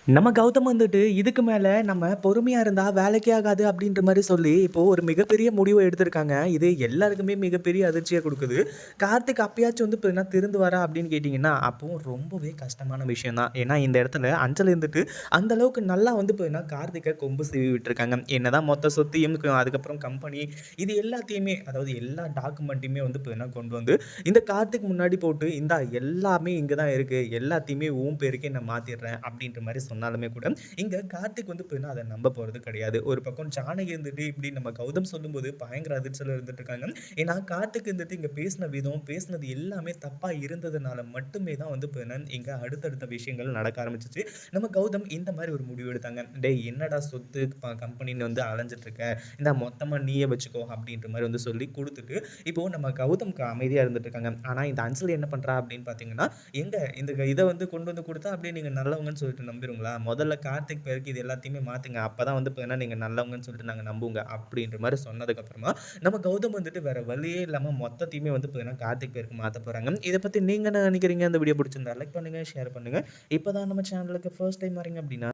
நம்ம கௌதம் வந்துட்டு இதுக்கு மேல நம்ம பொறுமையா இருந்தா வேலைக்கே ஆகாது அப்படின்ற மாரி சொல்லி, இப்போ ஒரு மிகப்பெரிய முடிவு எடுத்திருக்காங்க. இது எல்லாருக்குமே மிகப்பெரிய அதிர்ச்சிய குடுக்குது. கார்த்திக் அப்பயாச்சும் வந்து பார்த்தீங்கன்னா திருந்துவாரா அப்படின்னு கேட்டீங்கன்னா, அப்பவும் ரொம்பவே கஷ்டமான விஷயம் தான். ஏன்னா இந்த இடத்துல அஞ்சல் இருந்துட்டு அந்த அளவுக்கு நல்லா வந்து பார்த்தீங்கன்னா கார்த்திக்க கொம்பு சீவி விட்டுருக்காங்க. என்னதான் மொத்த சொத்தையும் அதுக்கப்புறம் கம்பெனி இது எல்லாத்தையுமே அதாவது எல்லா டாக்குமெண்ட்டையுமே வந்து பார்த்தீங்கன்னா கொண்டு வந்து இந்த கார்த்திக் முன்னாடி போட்டு, "இந்தா எல்லாமே இங்க தான் இருக்கு. எல்லாத்தையுமே உன் பேருக்கே நான் மாத்திடுறேன்." அப்படின்ற மாரி சொன்னாலுமே கூட, இங்க கார்த்திக் வந்து பார்த்தீங்கன்னா, அத நம்ப போறது கிடையாது. ஒரு பக்கம் ஜானகி இருந்துட்டு இப்படி நம்ம கௌதம் சொல்லும்போது பயங்கர அதிர்ச்சியில இருந்துட்டு இருக்காங்க. ஏன்னா, கார்த்திக் இருந்துட்டு இங்க பேசின விதம், பேசினது எல்லாமே தப்பா இருந்ததுனால மட்டுமே தான் வந்து பார்த்தீங்கன்னா, இங்க அடுத்தடுத்த விஷயங்கள் நடக்க ஆரம்பிச்சுச்சு. நம்ம கௌதம் இந்த மாரி ஒரு முடிவு எடுத்தாங்க. "டேய் என்னடா சொத்து கம்பெனின்னு வந்து அலைஞ்சிட்டு இருக்க. இந்தா மொத்தமா நீயே வச்சுக்கோ." அப்படின்ற மாரி வந்து சொல்லி குடுத்துட்டு, இப்போ நம்ம கௌதம்க்கு அமைதியா இருந்துட்டு இருக்காங்க. ஆனா, இந்த அஞ்சலி என்ன பண்றா அப்படின்னு பார்த்தீங்கன்னா, "எங்க இந்த இத வந்து கொண்டு வந்து குடுத்தா அப்படியே நீங்க நல்லவங்கன்னு சொல்லிட்டு நம்பிருவீங்களா? முதல்ல கார்த்திக் பேருக்கு இது எல்லாத்தையுமே மாத்துங்க. அப்பதான் வந்து பார்த்தீங்கன்னா, நீங்க நல்லவங்கன்னு சொல்லிட்டு நாங்க நம்புவோங்க." அப்படின்ற மாரி சொன்னதுக்கு அப்புறமா, நம்ம கௌதம் வந்துட்டு வேற வழியே இல்லாம மொத்தத்தையுமே வந்து பார்த்தீங்கன்னா, கார்த்திக் பேருக்கு மாத்தப் போறாங்க. இத பத்தி நீங்க என்ன நினைக்கிறீங்க? இந்த வீடியோ பிடிச்சிருந்தா லைக் பண்ணுங்க, ஷேர் பண்ணுங்க. இப்பதான் நம்ம சேனலுக்கு ஃபர்ஸ்ட் டைம் வரீங்க அப்படின்னா